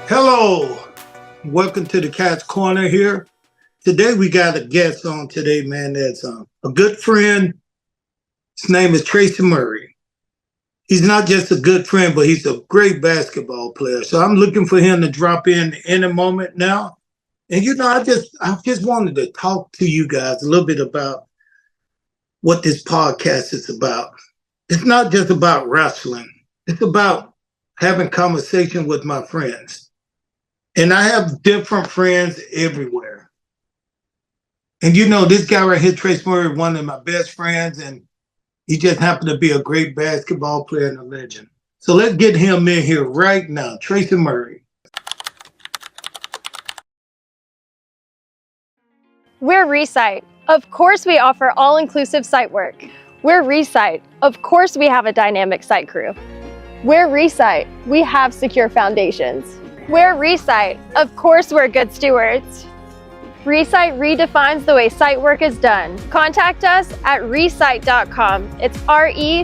Hello, welcome to the Cat's Corner here. Today we got a guest on today, man. That's a good friend. His name is Tracy Murray. He's not just a good friend, but he's a great basketball player. So I'm looking for him to drop in any moment now. And I just wanted to talk to you guys a little bit about what this podcast is about. It's not just about wrestling. It's about having conversation with my friends. And I have different friends everywhere. And this guy right here, Trace Murray, one of my best friends, and he just happened to be a great basketball player and a legend. So let's get him in here right now. Tracy Murray. We're Resite. Of course we offer all-inclusive site work. We're Resite. Of course we have a dynamic site crew. We're Resite. We have secure foundations. We're Resite. Of course we're good stewards. Resite redefines the way site work is done. Contact us at resite.com. It's re-site.com.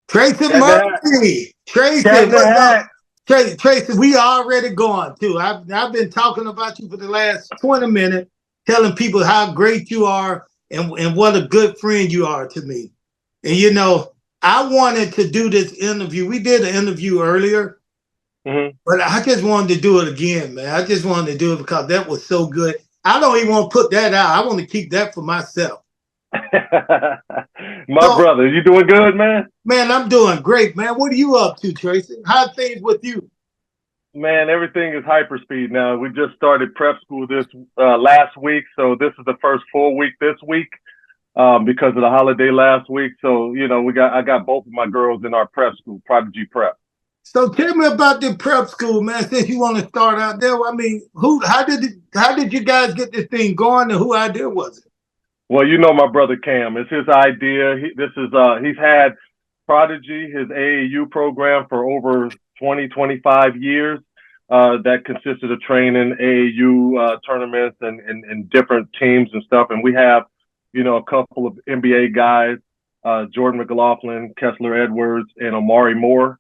Tracy Murray. Tracy, what's up? Tracy, we already going too. I've been talking about you for the last 20 minutes, telling people how great you are and what a good friend you are to me. And I wanted to do this interview. We did an interview earlier, but I just wanted to do it again, man. I just wanted to do it because that was so good. I don't even want to put that out. I want to keep that for myself. Brother, you doing good, man? Man, I'm doing great, man. What are you up to, Tracy? How's things with you? Man, everything is hyperspeed now. We just started prep school this last week, so this is the first full week this week because of the holiday last week. So I got both of my girls in our prep school, Prodigy Prep. So tell me about the prep school, man. Since you want to start out there, I mean, how did you guys get this thing going, and who idea was it? Well, my brother Cam. It's his idea. He's had Prodigy, his AAU program, for over 20, 25 years. That consisted of training AAU tournaments and different teams and stuff. And we have, a couple of NBA guys, Jordan McLaughlin, Kessler Edwards, and Omari Moore.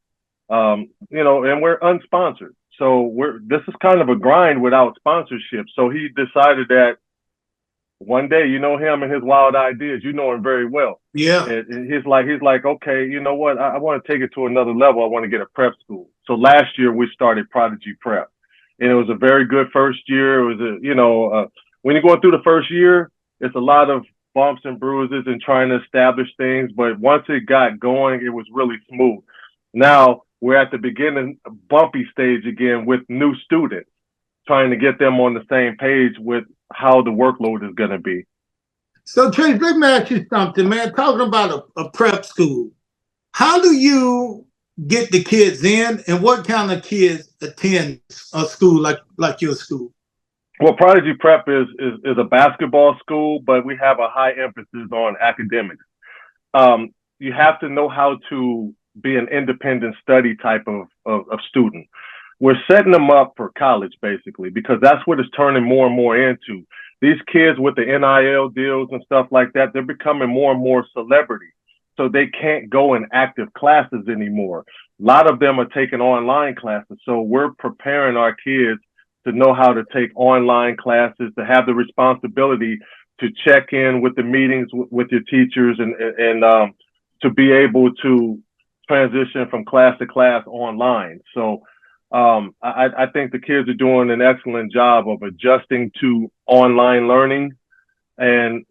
And we're unsponsored. So this is kind of a grind without sponsorship. So he decided that one day, him and his wild ideas, you know him very well. Yeah. And he's like, okay, you know what? I want to take it to another level. I want to get a prep school. So last year we started Prodigy Prep, and it was a very good first year. It was when you're going through the first year, it's a lot of bumps and bruises and trying to establish things. But once it got going, it was really smooth. Now we're at the beginning, bumpy stage again with new students, trying to get them on the same page with how the workload is going to be. So, Trace, let me ask you something, man. Talking about a prep school, how do you get the kids in, and what kind of kids attend a school like your school? Well, Prodigy Prep is a basketball school, but we have a high emphasis on academics. You have to know how to be an independent study type of student. We're setting them up for college, basically, because that's what it's turning more and more into. These kids with the NIL deals and stuff like that, they're becoming more and more celebrity. So they can't go in active classes anymore. A lot of them are taking online classes. So we're preparing our kids to know how to take online classes, to have the responsibility to check in with the meetings with your teachers and to be able to transition from class to class online. So I think the kids are doing an excellent job of adjusting to online learning. And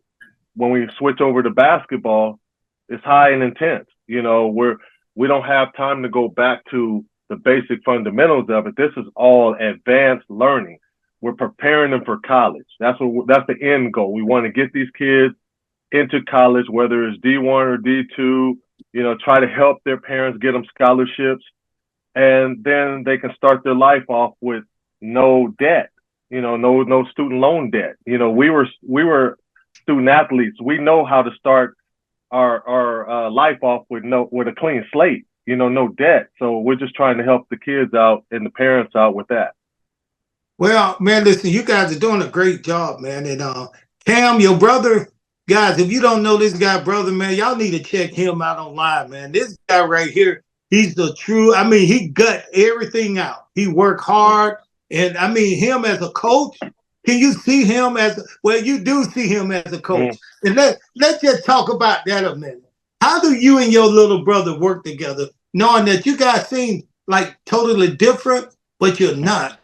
when we switch over to basketball, it's high and intense. We don't have time to go back to the basic fundamentals of it. This is all advanced learning. We're preparing them for college. That's the end goal. We want to get these kids into college, whether it's D1 or D2, try to help their parents get them scholarships. And then they can start their life off with no debt, no student loan debt. We were student athletes. We know how to start our life off with a clean slate, no debt. So we're just trying to help the kids out and the parents out with that. Well, man, listen, you guys are doing a great job, man. And Cam, your brother, guys, if you don't know this guy, brother, man, y'all need to check him out online, man. This guy right here, he's the true. I mean, he gut everything out. He worked hard, and I mean, him as a coach. Can you see him as well? You do see him as a coach, and let's just talk about that a minute. How do you and your little brother work together, knowing that you guys seem like totally different, but you're not?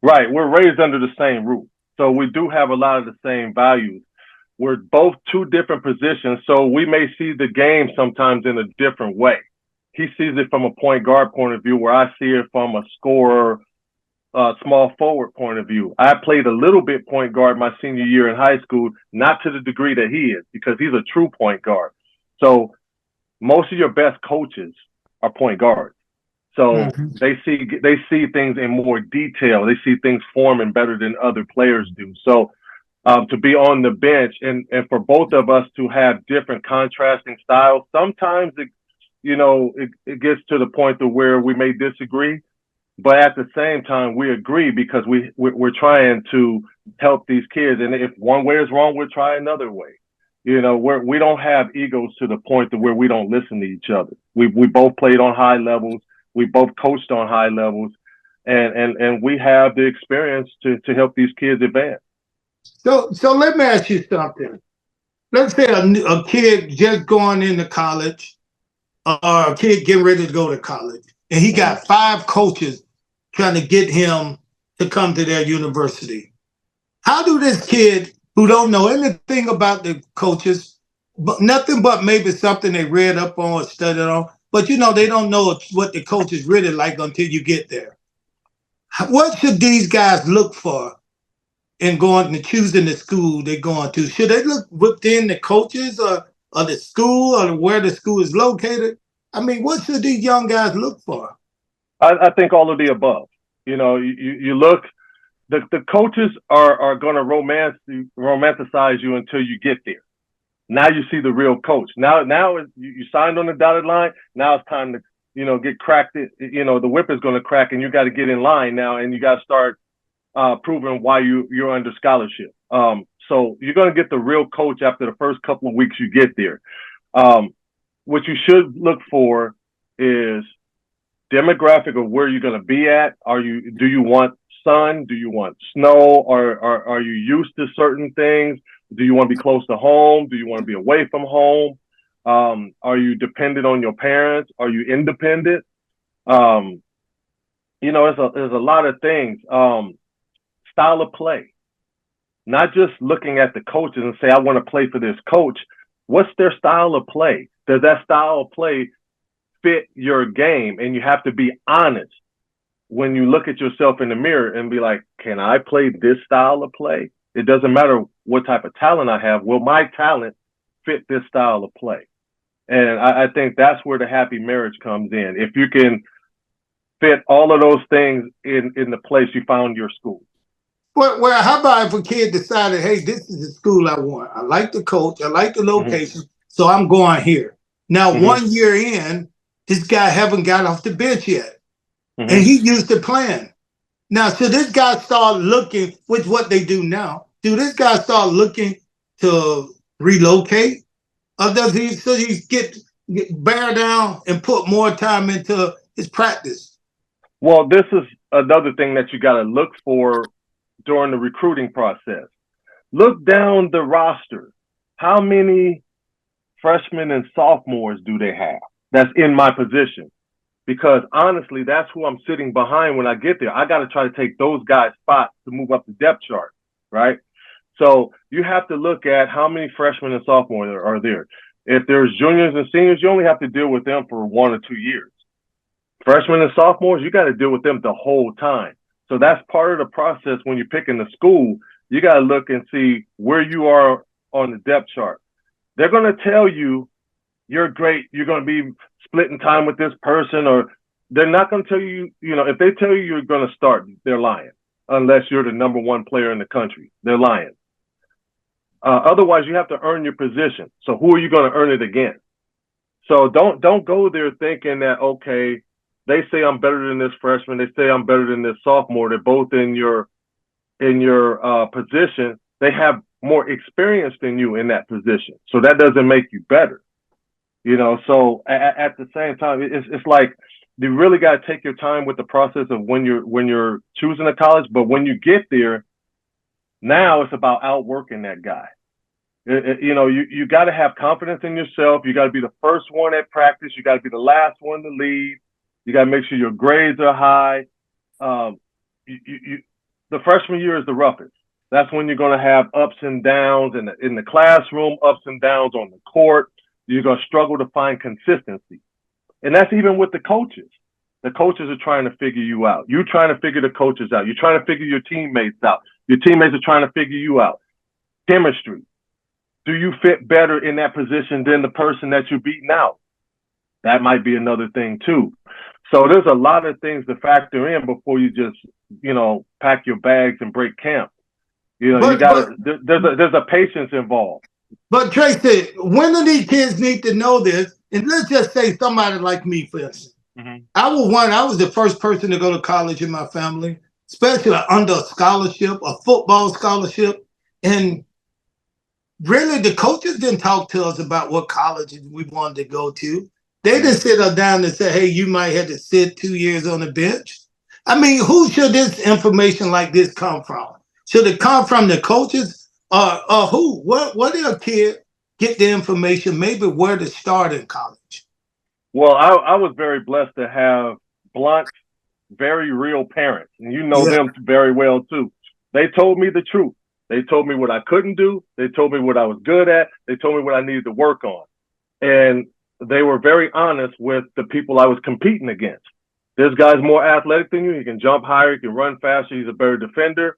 Right. We're raised under the same roof. So we do have a lot of the same values. We're both two different positions. So we may see the game sometimes in a different way. He sees it from a point guard point of view, where I see it from a scorer, small forward point of view. I played a little bit point guard my senior year in high school, not to the degree that he is, because he's a true point guard. So most of your best coaches are point guards. So they see things in more detail. They see things forming better than other players do. So to be on the bench and for both of us to have different contrasting styles, sometimes it gets to the point to where we may disagree, but at the same time we agree, because we're trying to help these kids. And if one way is wrong, we'll try another way. We don't have egos to the point to where we don't listen to each other. We both played on high levels. We both coached on high levels, and we have the experience to help these kids advance. So let me ask you something. Let's say a kid just going into college, or a kid getting ready to go to college, and he got 5 coaches trying to get him to come to their university. How do this kid who don't know anything about the coaches, but nothing but maybe something they read up on or studied on, but they don't know what the coach is really like until you get there. What should these guys look for in going to choosing the school they're going to? Should they look within the coaches or the school or where the school is located? I mean, what should these young guys look for? I think all of the above. You look, the coaches are going to romanticize you until you get there. Now you see the real coach. Now you signed on the dotted line. Now it's time to, get cracked. The whip is going to crack, and you got to get in line now, and you got to start proving why you're under scholarship. So you're going to get the real coach after the first couple of weeks you get there. What you should look for is demographic of where you're going to be at. Do you want sun? Do you want snow? Or are you used to certain things? Do you want to be close to home? Do you want to be away from home? Are you dependent on your parents? Are you independent? There's a lot of things. Style of play. Not just looking at the coaches and say, I want to play for this coach. What's their style of play? Does that style of play fit your game? And you have to be honest when you look at yourself in the mirror and be like, can I play this style of play? It doesn't matter what type of talent I have. Will my talent fit this style of play? And I think that's where the happy marriage comes in. If you can fit all of those things in the place you found your school. Well, how about if a kid decided, hey, this is the school I want. I like the coach. I like the location. So I'm going here. Now, 1 year in, this guy haven't got off the bench yet. And he used to playing. Now, should this guy start looking, which what they do now, do this guy start looking to relocate? Or does he get bear down and put more time into his practice? Well, this is another thing that you got to look for during the recruiting process. Look down the roster. How many freshmen and sophomores do they have that's in my position? Because honestly, that's who I'm sitting behind when I get there. I got to try to take those guys' spots to move up the depth chart, right? So you have to look at how many freshmen and sophomores are there. If there's juniors and seniors, you only have to deal with them for 1 or 2 years. Freshmen and sophomores, you got to deal with them the whole time. So that's part of the process when you're picking the school. You got to look and see where you are on the depth chart. They're going to tell you you're great. You're going to be splitting time with this person, or they're not going to tell you, if they tell you you're going to start, they're lying, unless you're the number 1 player in the country. They're lying. Otherwise, you have to earn your position. So who are you going to earn it against? So don't go there thinking that, okay, they say I'm better than this freshman. They say I'm better than this sophomore. They're both in your position. They have more experience than you in that position. So that doesn't make you better. So at the same time, it's like you really got to take your time with the process of when you're choosing a college. But when you get there, now it's about outworking that guy. You got to have confidence in yourself. You got to be the first one at practice. You got to be the last one to leave. You got to make sure your grades are high. The freshman year is the roughest. That's when you're going to have ups and downs in the classroom, ups and downs on the court. You're going to struggle to find consistency. And that's even with the coaches. The coaches are trying to figure you out. You're trying to figure the coaches out. You're trying to figure your teammates out. Your teammates are trying to figure you out. Chemistry. Do you fit better in that position than the person that you're beating out? That might be another thing too. So there's a lot of things to factor in before you just, pack your bags and break camp. There's a patience involved. But Tracy, when do these kids need to know this? And let's just say somebody like me, for instance. Mm-hmm. I was the first person to go to college in my family, especially under a scholarship, a football scholarship. And really, the coaches didn't talk to us about what colleges we wanted to go to. They didn't sit us down and say, hey, you might have to sit 2 years on the bench. I mean, who should this information like this come from? Should it come from the coaches or who? Where did a kid get the information, maybe where to start in college? Well, I was very blessed to have blunt, very real parents, and them very well too. They told me the truth. They told me what I couldn't do. They told me what I was good at. They told me what I needed to work on. And they were very honest with the people I was competing against. This guy's more athletic than you. He can jump higher. He can run faster. He's a better defender.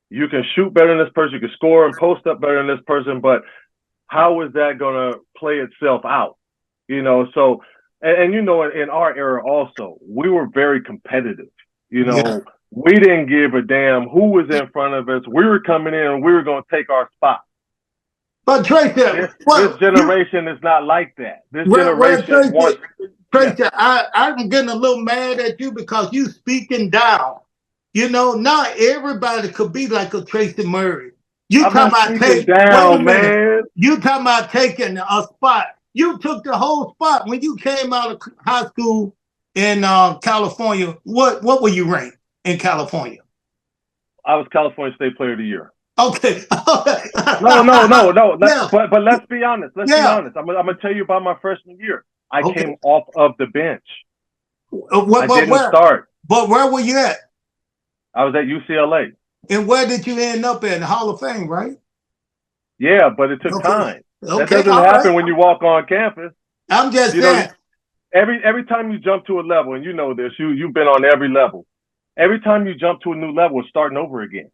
You can shoot better than this person. You can score and post up better than this person. But how is that going to play itself out? So, and in our era also, we were very competitive. We didn't give a damn who was in front of us. We were coming in and we were going to take our spot. But Tracy, this generation is not like that. This generation wants. Tracy, I'm getting a little mad at you because you speaking down. Not everybody could be like a Tracy Murray. You talking about taking a spot. You took the whole spot when you came out of high school in California. What were you ranked in California? I was California State Player of the Year. Okay. No. But let's be honest. Be honest. I'm gonna tell you about my freshman year. I came off of the bench. I didn't start. But where were you at? I was at UCLA. And where did you end up in? Hall of Fame, right? Yeah, but it took time. That doesn't happen when you walk on campus. I'm just saying. Every time you jump to a level, and you know this, you've been on every level. Every time you jump to a new level, it's starting over again.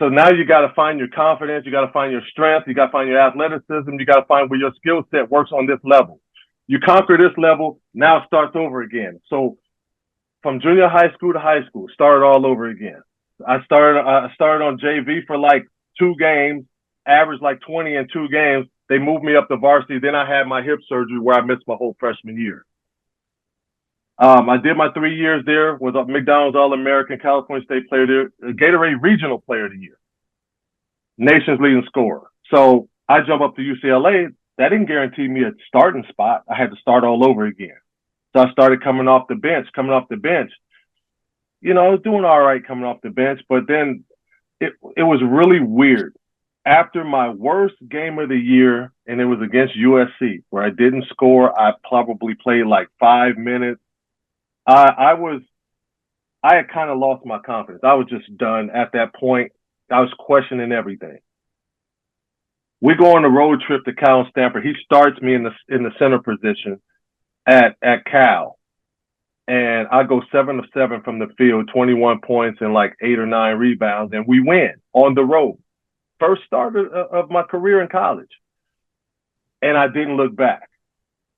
So now you got to find your confidence. You got to find your strength. You got to find your athleticism. You got to find where your skill set works on this level. You conquer this level, now it starts over again. So from junior high school to high school, started all over again. I started on JV for like 2 games, averaged like 20 in 2 games. They moved me up to varsity. Then I had my hip surgery where I missed my whole freshman year. I did my 3 years there, was a McDonald's All-American, California State Player there, Gatorade Regional Player of the Year, nation's leading scorer. So I jump up to UCLA. That didn't guarantee me a starting spot. I had to start all over again. So I started coming off the bench. I was doing all right coming off the bench, but then it was really weird. After my worst game of the year, and it was against USC, where I didn't score, I probably played like 5 minutes. I had kind of lost my confidence. I was just done at that point. I was questioning everything. We go on a road trip to Cal and Stanford. He starts me in the center position at Cal. And I go 7 of 7 from the field, 21 points and like 8 or 9 rebounds, and we win on the road. First start of my career in college. And I didn't look back.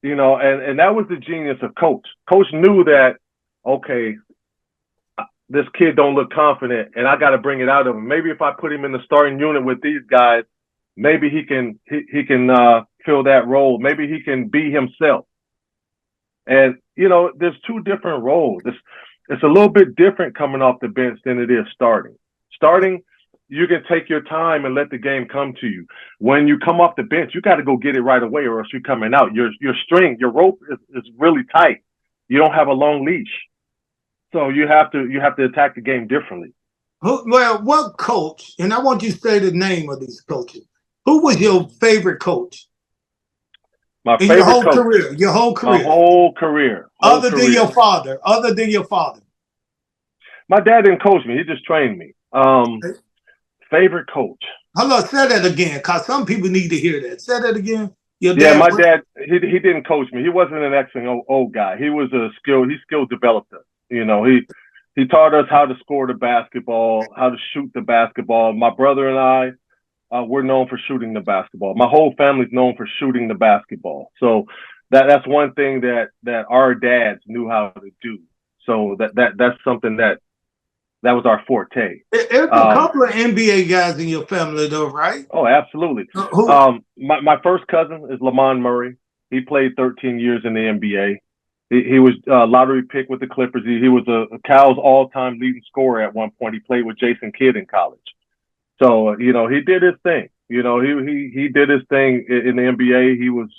And that was the genius of Coach. Coach knew that, okay, this kid don't look confident, and I got to bring it out of him. Maybe if I put him in the starting unit with these guys, maybe he can fill that role. Maybe he can be himself. And, there's two different roles. It's a little bit different coming off the bench than it is starting. Starting, you can take your time and let the game come to you. When you come off the bench, you got to go get it right away, or else you're coming out. Your string, your rope is really tight. You don't have a long leash, so you have to attack the game differently. Well, what coach? And I want you to say the name of these coaches. Who was your favorite coach? My In favorite your whole coach, career, your whole career. my whole career. Other than your father. My dad didn't coach me; he just trained me. Favorite coach. Hold on, say that again, because some people need to hear that. Say that again. My dad, he didn't coach me. He wasn't an X and O guy. He was he skill developed us. He taught us how to score the basketball, how to shoot the basketball. My brother and I, we're known for shooting the basketball. My whole family's known for shooting the basketball. So that's one thing that our dads knew how to do. So that's something that was our forte. There's a couple of NBA guys in your family, though, right? Oh, absolutely. Who? My first cousin is Lamont Murray. He played 13 years in the NBA. He was lottery pick with the Clippers. He was a Cal's all-time leading scorer at one point. He played with Jason Kidd in college. So, he did his thing. He did his thing in the NBA. He was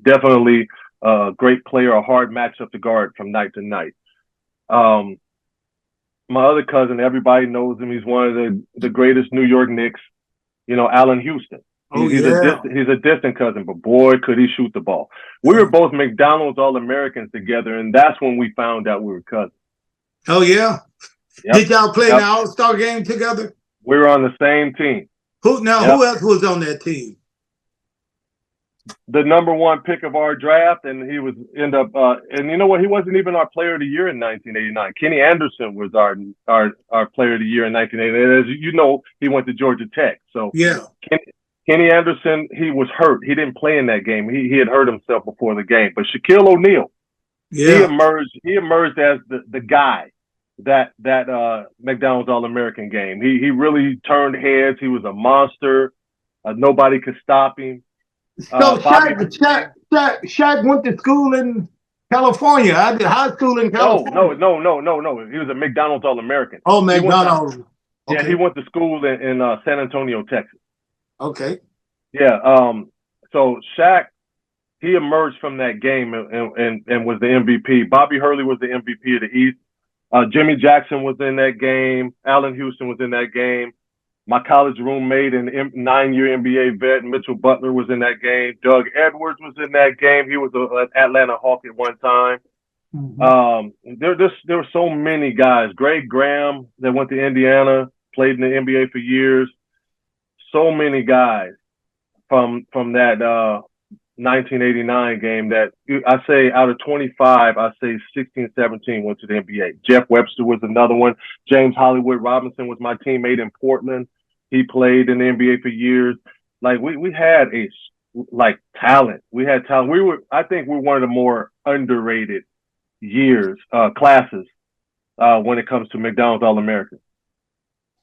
definitely a great player, a hard matchup to guard from night to night. My other cousin, everybody knows him. He's one of the greatest New York Knicks, Allen Houston. He's a distant cousin, but boy, could he shoot the ball. We were both McDonald's All-Americans together, and that's when we found out we were cousins. Oh, yeah? Yep. Did y'all play in the All-Star game together? We were on the same team. Who else was on that team? The number one pick of our draft, and he was end up. And you know what? He wasn't even our player of the year in 1989. Kenny Anderson was our player of the year in 1989. As you know, he went to Georgia Tech. So yeah, Kenny Anderson, he was hurt. He didn't play in that game. He had hurt himself before the game. But Shaquille O'Neal, he emerged as the guy that McDonald's All-American game. He really turned heads. He was a monster. Nobody could stop him. So Shaq went to school in California. I did high school in California. No. He was a McDonald's All-American. Oh, McDonald's. Yeah, he went to school in San Antonio, Texas. Okay. Yeah. So Shaq, he emerged from that game and was the MVP. Bobby Hurley was the MVP of the East. Jimmy Jackson was in that game. Allen Houston was in that game. My college roommate and 9-year NBA vet, Mitchell Butler, was in that game. Doug Edwards was in that game. He was an Atlanta Hawk at one time. Mm-hmm. There were so many guys. Greg Graham that went to Indiana, played in the NBA for years. So many guys from that 1989 game that I say out of 25, I say 16, 17 went to the NBA. Jeff Webster was another one. James Hollywood Robinson was my teammate in Portland. He played in the NBA for years. Like we had talent. We had talent. I think we're one of the more underrated classes when it comes to McDonald's All-American.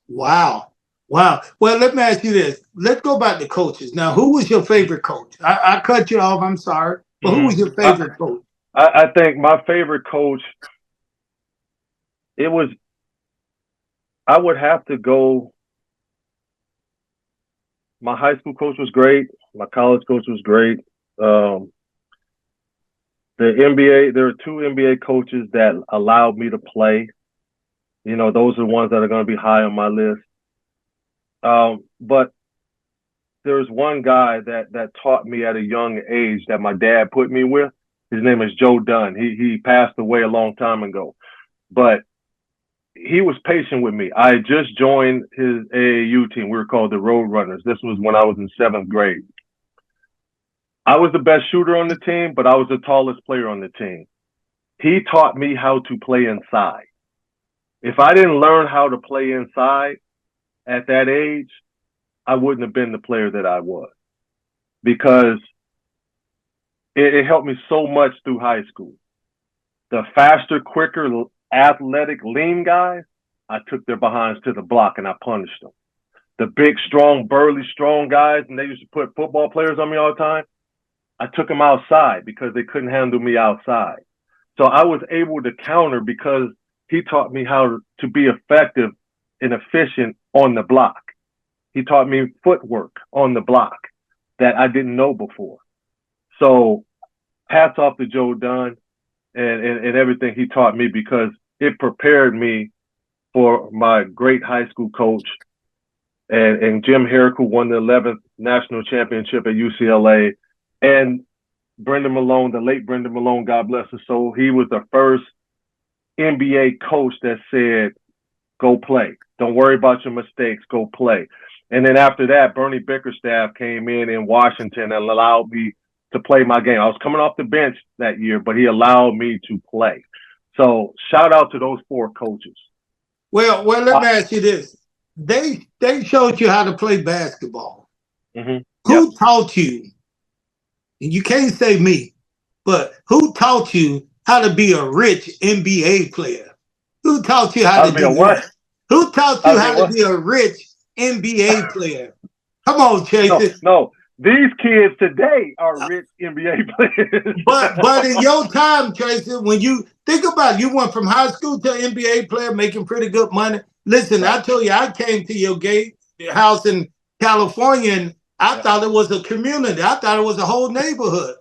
Wow. Well, let me ask you this. Let's go back to coaches. Now, who was your favorite coach? I cut you off. I'm sorry. But who was your favorite coach? I think my favorite coach, I would have to go. My high school coach was great. My college coach was great. The NBA, there are two NBA coaches that allowed me to play. Those are the ones that are going to be high on my list. But there's one guy that taught me at a young age that my dad put me with. His name is Joe Dunn. He passed away a long time ago, but he was patient with me. I had just joined his AAU team. We were called the Road Runners. This was when I was in 7th grade. I was the best shooter on the team, but I was the tallest player on the team. He taught me how to play inside. If I didn't learn how to play inside at that age, I wouldn't have been the player that I was, because it helped me so much through high school. The faster, quicker, athletic, lean guys, I took their behinds to the block and I punished them. The big, strong, burly, strong guys, and they used to put football players on me all the time, I took them outside because they couldn't handle me outside. So I was able to counter because he taught me how to be effective and efficient on the block. He taught me footwork on the block that I didn't know before. So hats off to Joe Dunn and everything he taught me, because it prepared me for my great high school coach and Jim Herrick, who won the 11th national championship at UCLA, and Brendan Malone, the late Brendan Malone, God bless his soul. He was the first NBA coach that said, go play. Don't worry about your mistakes. Go play. And then after that, Bernie Bickerstaff came in Washington and allowed me to play my game. I was coming off the bench that year, but he allowed me to play. So shout out to those 4 coaches. Well, let me ask you this. They showed you how to play basketball. Mm-hmm. Who taught you? And you can't say me, but who taught you how to be a rich NBA player? Who taught you how to do what? Who taught you how to be a rich NBA player? Come on, Tracy. No. These kids today are rich NBA players. but in your time, Tracy, when you think about it, you went from high school to NBA player making pretty good money. Listen, I told you, I came to your house in California, and I thought it was a community. I thought it was a whole neighborhood.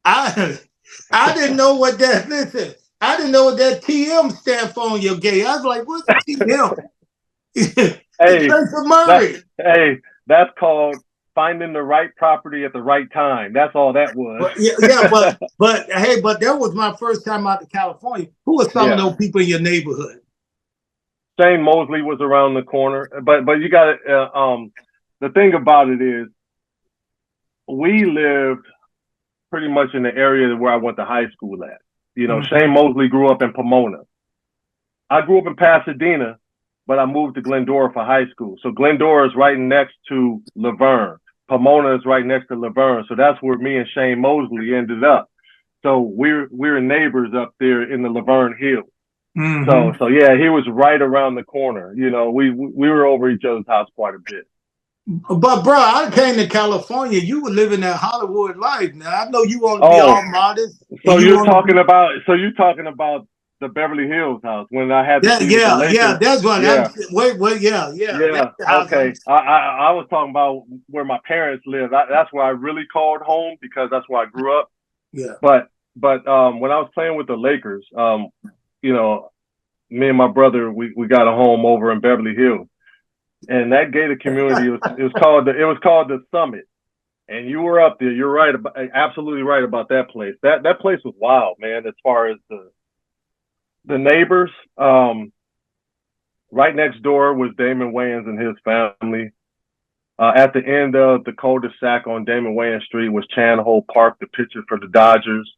I didn't know what that, listen, I didn't know what that TM stand for on your gate. I was like, what's TM? Hey, Tracy Murray. That's called finding the right property at the right time. That's all that was. But that was my first time out to California. Who were some of those people in your neighborhood? Shane Mosley was around the corner, but you got to. The thing about it is, we lived pretty much in the area where I went to high school at. You know, Shane Mosley grew up in Pomona. I grew up in Pasadena, but I moved to Glendora for high school. So Glendora is right next to Laverne. Pomona is right next to Laverne. So that's where me and Shane Mosley ended up. So we're neighbors up there in the Laverne Hills. Mm-hmm. So yeah, he was right around the corner. You know, we were over each other's house quite a bit. But bro, I came to California. You were living that Hollywood life. Now I know you want to be all modest. So you're talking about the Beverly Hills house when I had the that's what. Yeah. Yeah. Okay. I was talking about where my parents lived. That's where I really called home because that's where I grew up. Yeah. But when I was playing with the Lakers, you know, me and my brother, we got a home over in Beverly Hills, and that gated community it was called the Summit. And you were up there. You're right, absolutely right about that place. That place was wild, man. As far as the neighbors, right next door was Damon Wayans and his family. At the end of the cul-de-sac on Damon Wayans Street was Chan Ho Park, the pitcher for the Dodgers.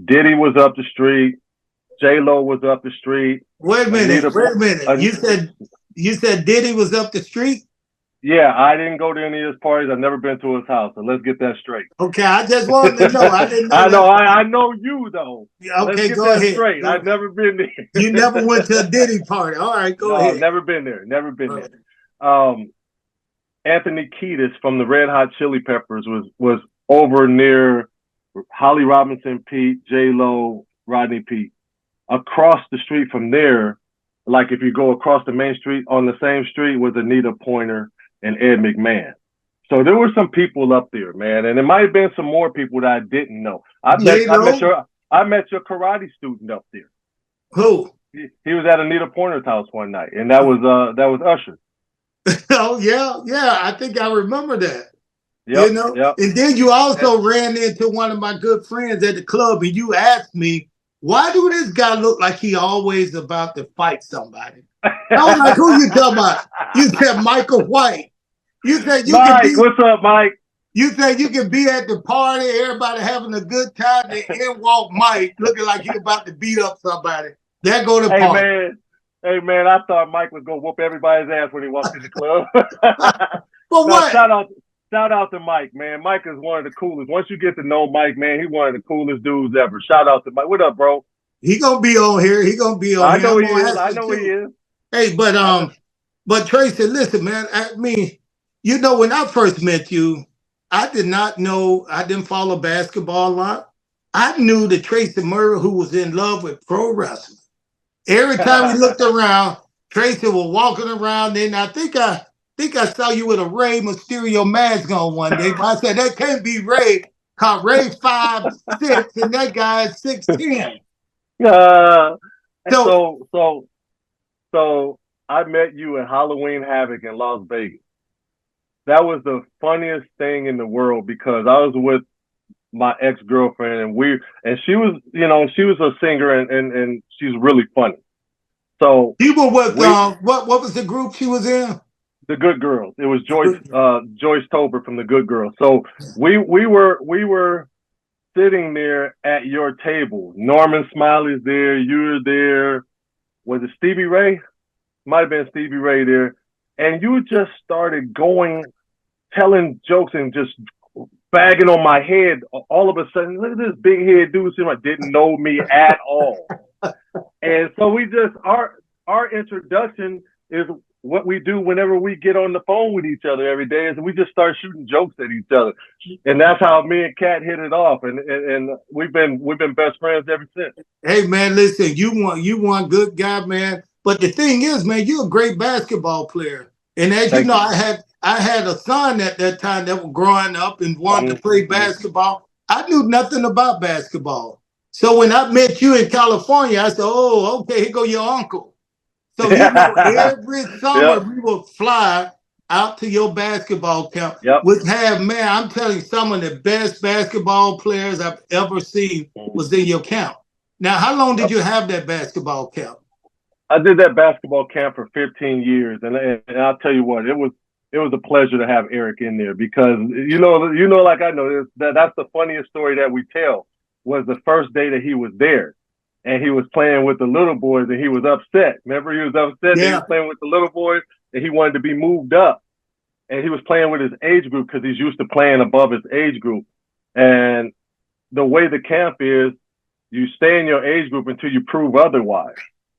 Diddy was up the street. J-Lo was up the street. Wait a minute. You said Diddy was up the street? Yeah, I didn't go to any of his parties. I've never been to his house, so let's get that straight. Okay, I just wanted to know. I didn't know. I know you though. Yeah, okay, let's get go that ahead. Straight. I've never been there. You never went to a Diddy party. All right, go ahead. Never been there. Anthony Kiedis from the Red Hot Chili Peppers was over near Holly Robinson Pete, J-Lo, Rodney Pete. Across the street from there, like if you go across the main street, on the same street was Anita Pointer and Ed McMahon. So there were some people up there, man, and there might have been some more people that I didn't know. I met your karate student up there. Who? He was at Anita Pointer's house one night, and that was Usher. Oh yeah, I think I remember that. Yep, you know, yep. And then you also ran into one of my good friends at the club, and you asked me, why do this guy look like he always about to fight somebody? I was like, who you talking about? You said Michael White. You said what's up, Mike? You said you can be at the party, everybody having a good time, and in walk Mike looking like he about to beat up somebody. There go the party. Hey man, I thought Mike was gonna whoop everybody's ass when he walked in the club. What? Shout out to Mike, man. Mike is one of the coolest. Once you get to know Mike, man, he's one of the coolest dudes ever. Shout out to Mike. What up, bro? He gonna be on here. I know he is. Hey, but Tracy, listen, man. I mean, you know, when I first met you, I did not know. I didn't follow basketball a lot. I knew the Tracy Murray who was in love with pro wrestling. Every time we looked around, Tracy was walking around. Then I think I saw you with a Rey Mysterio mask on one day. But I said that can't be Ray, cause Ray's 5'6" and that guy is 6'10". Uh, So so I met you at Halloween Havoc in Las Vegas. That was the funniest thing in the world because I was with my ex-girlfriend and she was, she was a singer and she's really funny. So you were with what was the group she was in? The Good Girls. It was Joyce Tober from The Good Girls. So we were sitting there at your table. Norman Smiley's there, you're there. Was it Stevie Ray? Might have been Stevie Ray there. And you just started telling jokes and just bagging on my head. All of a sudden, look at this big head dude who didn't know me at all. And so our introduction is what we do whenever we get on the phone with each other every day is we just start shooting jokes at each other. And that's how me and Kat hit it off. And we've been best friends ever since. Hey man, listen, you one good guy, man. But the thing is, man, you're a great basketball player. And as you know, I had a son at that time that was growing up and wanted to play basketball. I knew nothing about basketball. So when I met you in California, I said, oh, okay, here go your uncle. So every summer we would fly out to your basketball camp, which man, I'm telling you, some of the best basketball players I've ever seen was in your camp. Now, how long did you have that basketball camp? I did that basketball camp for 15 years, and I'll tell you what, it was a pleasure to have Eric in there because like I know that's the funniest story that we tell was the first day that he was there. And he was playing with the little boys and he was upset. Remember, he was upset that he was playing with the little boys and he wanted to be moved up. And he was playing with his age group because he's used to playing above his age group. And the way the camp is, you stay in your age group until you prove otherwise.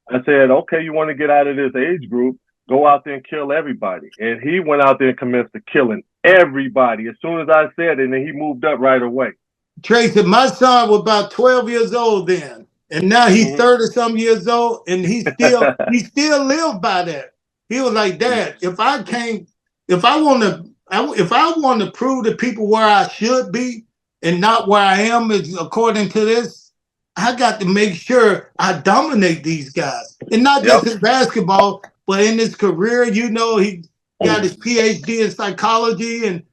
I said, okay, you want to get out of this age group, go out there and kill everybody. And he went out there and commenced to killing everybody as soon as I said it, and then he moved up right away. Tracy, my son was about 12 years old then. And now he's 30-some years old, and he still lived by that. He was like, Dad, if I want to prove to people where I should be and not where I am, according to this, I got to make sure I dominate these guys, and not just in basketball, but in his career. He got his PhD in psychology, and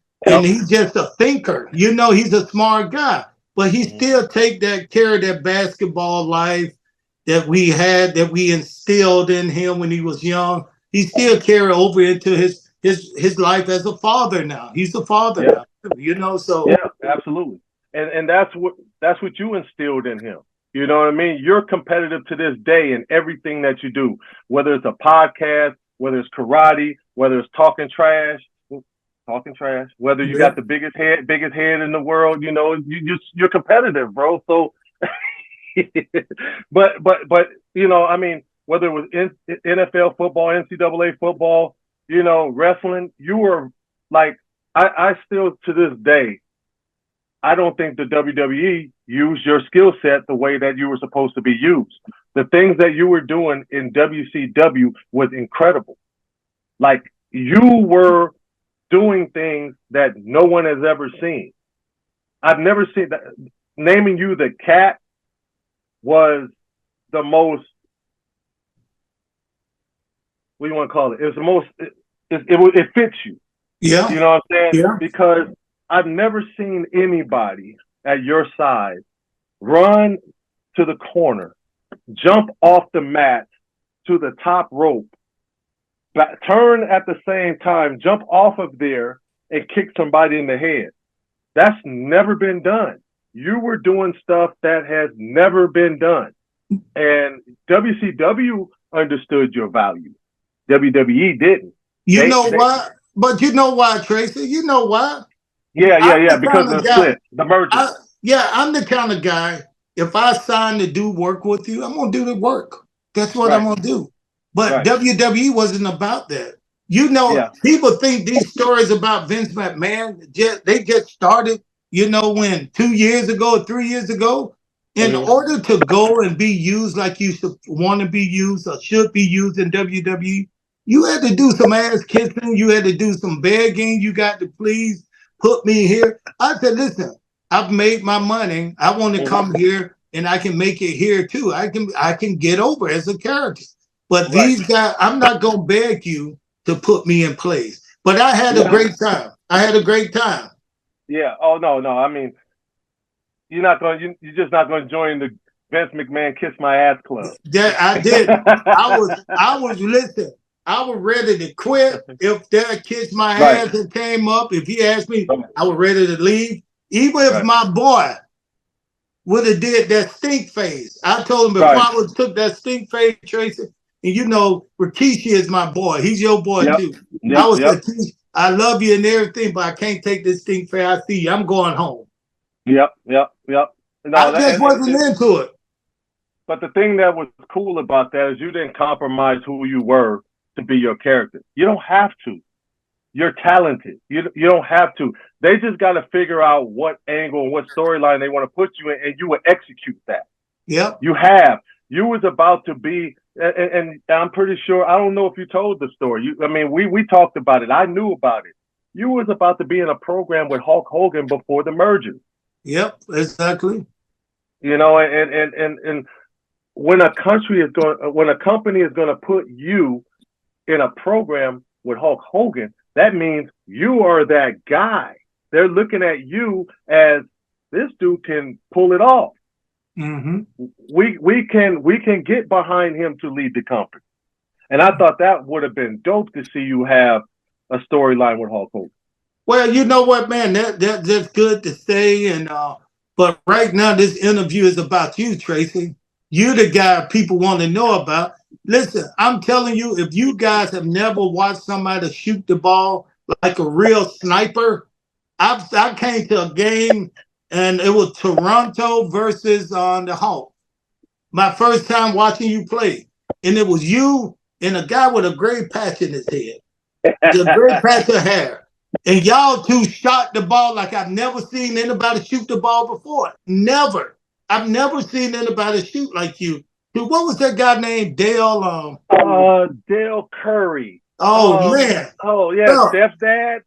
he's just a thinker. He's a smart guy. But he still carry that basketball life that we instilled in him when he was young. He still carry over into his life as a father now. He's a father now, so. Yeah, absolutely. And that's what you instilled in him. You know what I mean? You're competitive to this day in everything that you do, whether it's a podcast, whether it's karate, whether it's talking trash, whether you got the biggest head in the world, you're competitive, bro. So, but I mean, whether it was NFL football, NCAA football, wrestling, you were like, I still to this day, I don't think the WWE used your skill set the way that you were supposed to be used. The things that you were doing in WCW was incredible. Like you were doing things that no one has ever seen. I've never seen that. Naming you the Cat was the most, what do you want to call it? It was the most, it fits you. Yeah. You know what I'm saying? Yeah. Because I've never seen anybody at your size run to the corner, jump off the mat to the top rope, turn at the same time, jump off of there and kick somebody in the head. That's never been done. You were doing stuff that has never been done. And WCW understood your value. WWE didn't. Why? But you know why, Tracy? You know why? Yeah. Because of the split, the merger. I'm the kind of guy, if I sign to do work with you, I'm going to do the work. That's what I'm going to do. But WWE wasn't about that. People think these stories about Vince McMahon, they just started you know, when 2 years ago, 3 years ago, in Mhm. order to go and be used like you want to be used or should be used in WWE, you had to do some ass kissing. You had to do some begging. You got to please put me here. I said, listen, I've made my money. I want to come here and I can make it here too. I can get over as a character. But Right. these guys, I'm not gonna beg you to put me in place. But I had a Yeah. great time. I had a great time. Yeah. Oh no, no. I mean, you're just not going to join the Vince McMahon Kiss My Ass Club. That I didn't. I was listen. I was ready to quit if that kissed my Right. ass and came up. If he asked me, Right. I was ready to leave. Even if Right. my boy would have did that stink face. I told him before Right. I would took that stink face, Tracy. And you know, Rikishi is my boy. He's your boy Yep. too. Yep. I was Yep. like, I love you and everything, but I can't take this stink face. I see you. I'm going home. Yep. Yep. Yep. I No, just wasn't into it. but the thing that was cool about that is you didn't compromise who you were to be your character. You don't have to. You're talented. You don't have to. They just got to figure out what angle and what storyline they want to put you in, and you will execute that. Yep. You have. You was about to be, and I'm pretty sure. I don't know if you told the story. I mean, we talked about it. I knew about it. You was about to be in a program with Hulk Hogan before the merger. Yep. Exactly. You know, and when when a company is going to put you in a program with Hulk Hogan, that means you are that guy. They're looking at you as this dude can pull it off. Mm-hmm. We can get behind him to lead the company. And I thought that would have been dope to see you have a storyline with Hulk Hogan. Well, you know what, man, that's good to say. And but right now this interview is about you, Tracy. You're the guy people want to know about. Listen, I'm telling you, if you guys have never watched somebody shoot the ball like a real sniper, I came to a game and it was Toronto versus the Hawks. My first time watching you play, and it was you and a guy with a gray patch in his head, the gray patch of hair. And y'all two shot the ball like I've never seen anybody shoot the ball before. Never. I've never seen anybody shoot like you. Dude, what was that guy named Dale? Dale Curry. Oh man. Oh yeah, No. Steph's dad.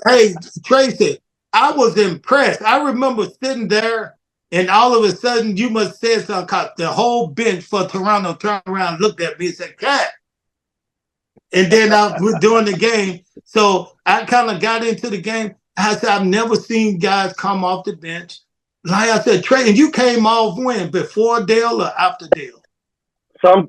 Hey, Tracy, I was impressed. I remember sitting there and all of a sudden you must say something because the whole bench for Toronto turned around, looked at me and said, Cat. And then I was doing the game. So I kind of got into the game. I said, I've never seen guys come off the bench. Like I said, Trey, and you came off when? Before Dale or after Dale?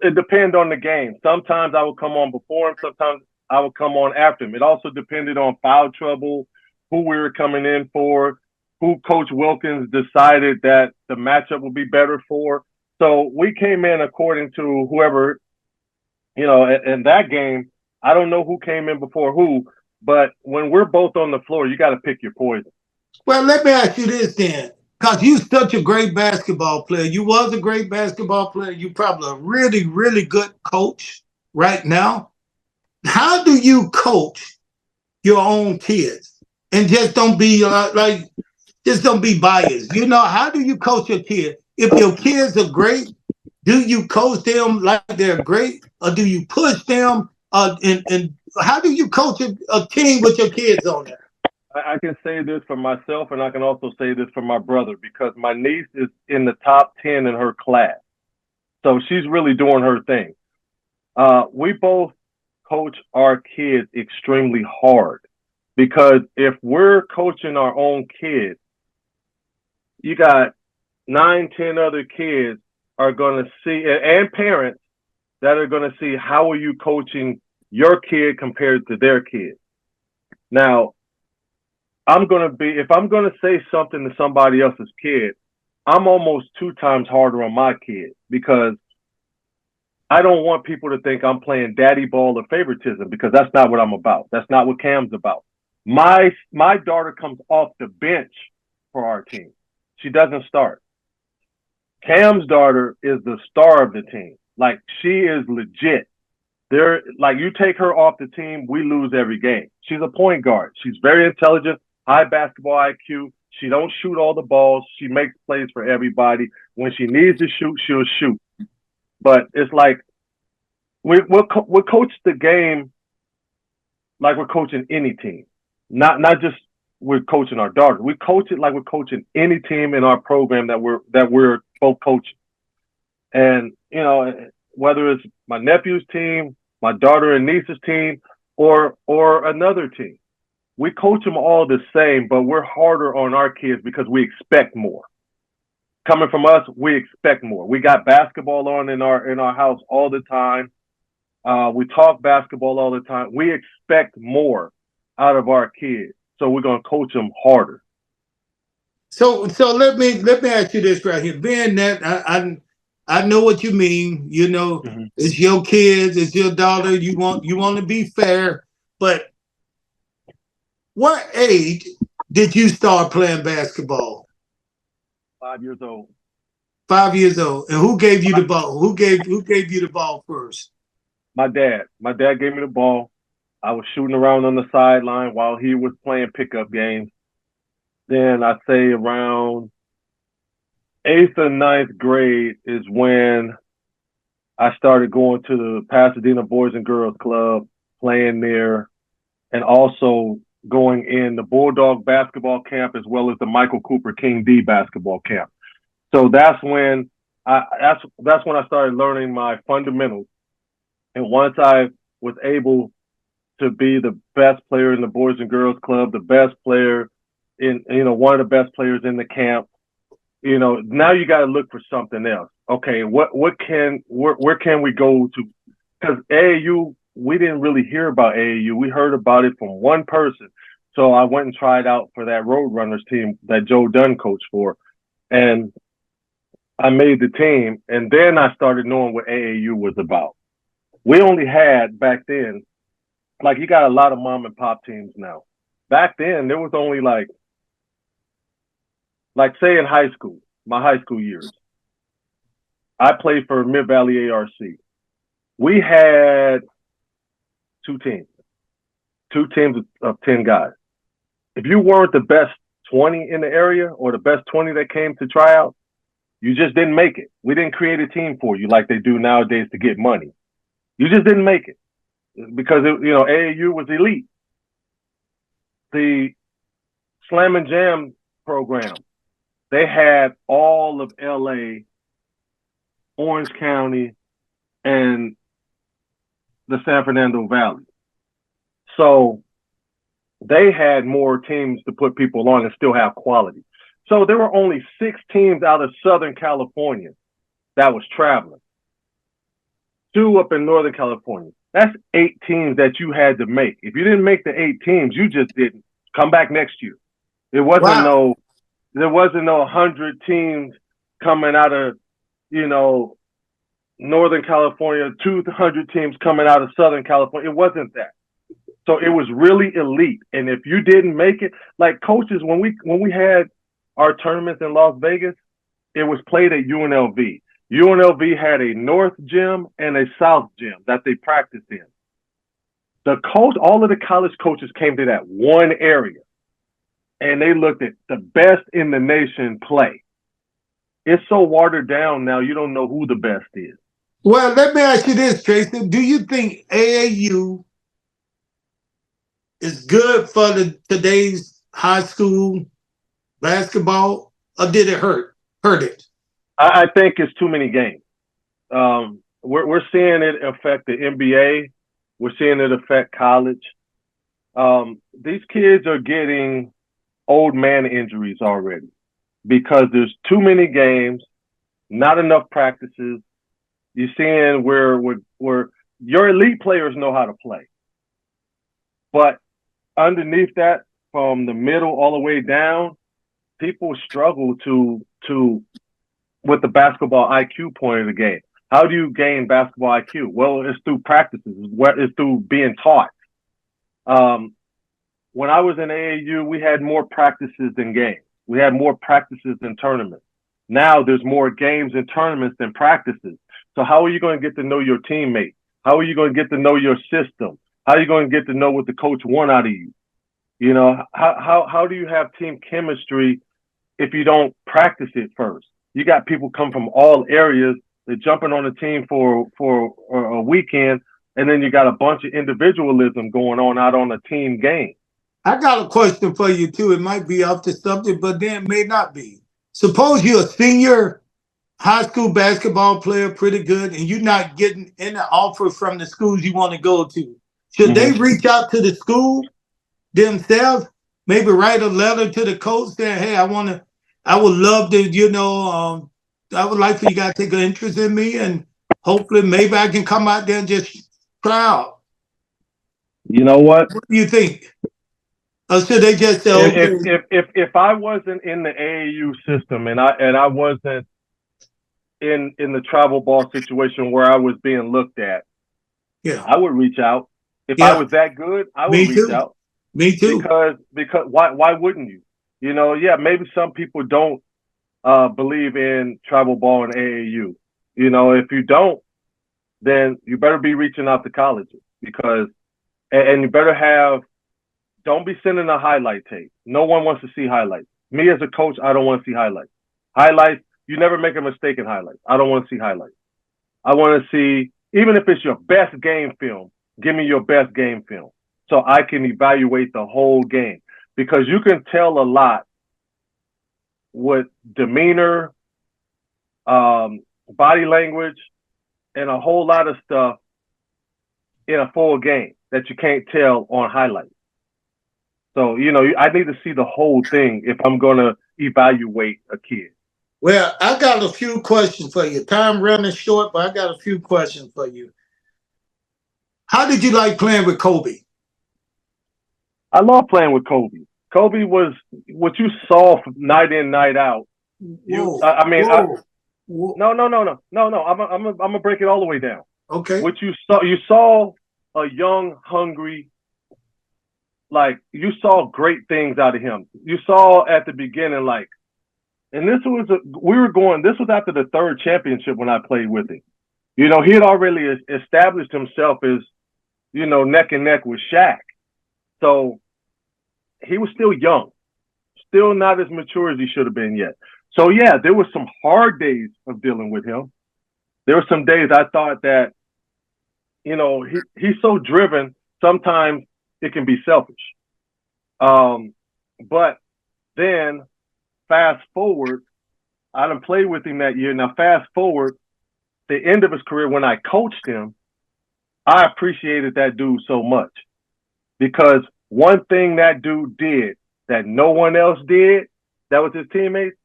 It depends on the game. Sometimes I would come on before him. Sometimes I would come on after him. It also depended on foul trouble, who we were coming in for, who Coach Wilkins decided that the matchup would be better for. So we came in according to whoever, you know, in that game. I don't know who came in before who, but when we're both on the floor, you got to pick your poison. Well, let me ask you this then. Because you're such a great basketball player. You was a great basketball player. You probably a really, really good coach right now. How do you coach your own kids? And just don't be just don't be biased. You know, how do you coach your kid? If your kids are great, do you coach them like they're great? Or do you push them? And how do you coach a team with your kids on there? I can say this for myself, and I can also say this for my brother, because my niece is in the top 10 in her class. So she's really doing her thing. We both coach our kids extremely hard, because if we're coaching our own kids, you got 9, 10 other kids are going to see, and parents that are going to see, how are you coaching your kid compared to their kid? Now, if I'm going to say something to somebody else's kid, I'm almost 2 times harder on my kid, because I don't want people to think I'm playing daddy ball or favoritism, because that's not what I'm about. That's not what Cam's about. My daughter comes off the bench for our team. She doesn't start. Cam's daughter is the star of the team. Like, she is legit. Like, you take her off the team, we lose every game. She's a point guard. She's very intelligent, high basketball IQ. She don't shoot all the balls. She makes plays for everybody. When she needs to shoot, she'll shoot. But it's like we'll coach the game like we're coaching any team, not just we're coaching our daughter. We coach it like we're coaching any team in our program that we're both coaching. And you know, whether it's my nephew's team, my daughter and niece's team, or another team, we coach them all the same, but we're harder on our kids because we expect more. Coming from us, we expect more. We got basketball on in our house all the time. We talk basketball all the time. We expect more out of our kids, so we're gonna coach them harder. So let me ask you this right here. Being that I know what you mean. You know, it's your kids, it's your daughter. You want to be fair, but what age did you start playing basketball? 5 years old. 5 years old. And who gave you the ball? Who gave you the ball first? My dad. My dad gave me the ball. I was shooting around on the sideline while he was playing pickup games. Then I say around 8th or 9th grade is when I started going to the Pasadena Boys and Girls Club, playing there, and also going in the Bulldog basketball camp as well as the Michael Cooper King D basketball camp. So that's when I started learning my fundamentals. And once I was able to be the best player in the Boys and Girls Club, the best player in, one of the best players in the camp, now you got to look for something else. Okay, where can we go to? Because AAU, we didn't really hear about AAU. We heard about it from one person. So I went and tried out for that Roadrunners team that Joe Dunn coached for. And I made the team. And then I started knowing what AAU was about. We only had back then, like you got a lot of mom and pop teams now. Back then, there was only like say in high school, my high school years, I played for Mid Valley ARC. We had two teams of 10 guys. If you weren't the best 20 in the area or the best 20 that came to try out, you just didn't make it. We didn't create a team for you like they do nowadays to get money. You just didn't make it because AAU was elite. The Slam and Jam program, they had all of LA, Orange County, and the San Fernando Valley. So they had more teams to put people on and still have quality. So there were only 6 teams out of Southern California that was traveling. 2 up in Northern California. That's 8 teams that you had to make. If you didn't make the 8 teams, you just didn't. Come back next year. There wasn't no 100 teams coming out of, Northern California, 200 teams coming out of Southern California. It wasn't that. So it was really elite. And if you didn't make it, like coaches, when we had our tournaments in Las Vegas, it was played at UNLV. UNLV had a North gym and a South gym that they practiced in. All of the college coaches came to that one area and they looked at the best in the nation play. It's so watered down now, you don't know who the best is. Well, let me ask you this, Tracy. Do you think AAU is good for today's high school basketball, or did it hurt it? I think it's too many games. We're seeing it affect the NBA. We're seeing it affect college. These kids are getting old man injuries already because there's too many games, not enough practices. You're seeing where your elite players know how to play. But underneath that, from the middle all the way down, people struggle with the basketball IQ point of the game. How do you gain basketball IQ? Well, it's through practices. It's through being taught. When I was in AAU, we had more practices than games. We had more practices than tournaments. Now there's more games and tournaments than practices. So how are you going to get to know your teammates? How are you going to get to know your system? How are you going to get to know what the coach wants out of you? You know, how do you have team chemistry if you don't practice it first? You got people come from all areas. They're jumping on the team for a weekend, and then you got a bunch of individualism going on out on a team game. I got a question for you too. It might be off the subject, but then it may not be. Suppose you're a senior high school basketball player, pretty good, and you're not getting any offer from the schools you want to go to. Should they reach out to the school themselves? Maybe write a letter to the coach saying, "Hey, I would love to, I would like for you guys to take an interest in me, and hopefully, maybe I can come out there and just try out." You know what? What do you think? Or should they just say, "Okay"? If I wasn't in the AAU system and I wasn't in the travel ball situation where I was being looked at, Yeah, I would reach out. If I was that good, I would reach out. Me too. Because why wouldn't you? You know, yeah, maybe some people don't believe in travel ball and AAU. You know, if you don't, then you better be reaching out to colleges because and you better don't be sending a highlight tape. No one wants to see highlights. Me as a coach, I don't want to see highlights. Highlights, you never make a mistake in highlights. I don't want to see highlights. I want to see, even if it's your best game film, give me your best game film so I can evaluate the whole game. Because you can tell a lot with demeanor, body language, and a whole lot of stuff in a full game that you can't tell on highlights. So, you know, I need to see the whole thing if I'm going to evaluate a kid. Well, I got a few questions for you. Time running short, but I got a few questions for you. How did you like playing with Kobe? I love playing with Kobe. Kobe was what you saw night in, night out. No. I'm gonna break it all the way down. Okay. What you saw a young, hungry, like you saw great things out of him. You saw at the beginning, like, and this was after the third championship when I played with him. You know, he had already established himself as, you know, neck and neck with Shaq. So he was still young, still not as mature as he should have been yet. So yeah, there were some hard days of dealing with him. There were some days I thought that, you know, he's so driven, sometimes it can be selfish. But then fast forward, I done played with him that year. Now fast forward, the end of his career when I coached him, I appreciated that dude so much because one thing that dude did that no one else did, that was his teammates,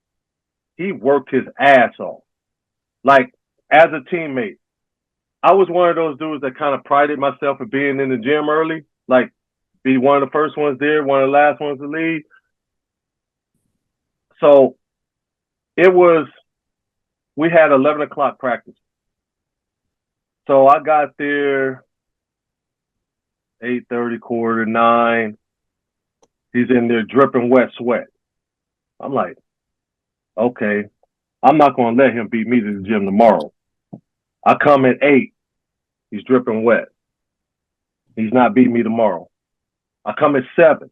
he worked his ass off. Like, as a teammate, I was one of those dudes that kind of prided myself for being in the gym early, like be one of the first ones there, one of the last ones to leave. So we had 11 o'clock practice. So I got there 8:30, 8:45. He's in there dripping wet sweat. I'm like, okay, I'm not going to let him beat me to the gym tomorrow. I come at 8. He's dripping wet. He's not beating me tomorrow. I come at 7.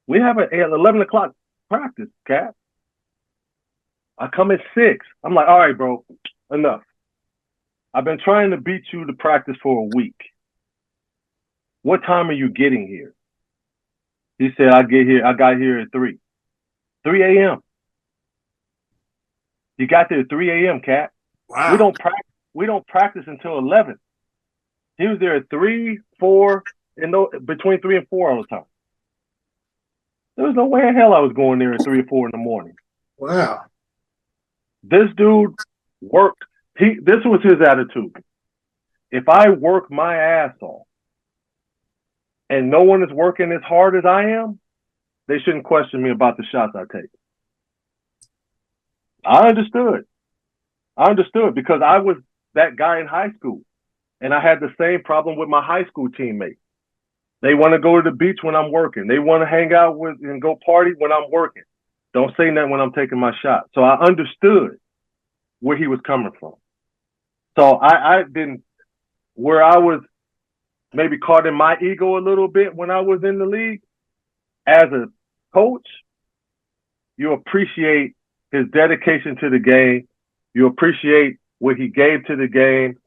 We have an 11 o'clock practice, Cap. I come at 6. I'm like, all right, bro, enough. I've been trying to beat you to practice for a week. What time are you getting here? He said, I got here at 3. 3 a.m. You got there at 3 a.m., Cap. Wow. We don't practice until 11. He was there at 3, 4, and between 3 and 4 all the time. There was no way in hell I was going there at 3 or 4 in the morning. Wow. This dude worked. This was his attitude. If I work my ass off and no one is working as hard as I am, they shouldn't question me about the shots I take. I understood because I was that guy in high school, and I had the same problem with my high school teammates. They want to go to the beach when I'm working. They want to hang out with and go party when I'm working. Don't say that when I'm taking my shot. So I understood where he was coming from. So I didn't, where I was maybe caught in my ego a little bit when I was in the league. As a coach, you appreciate his dedication to the game. You appreciate what he gave to the game.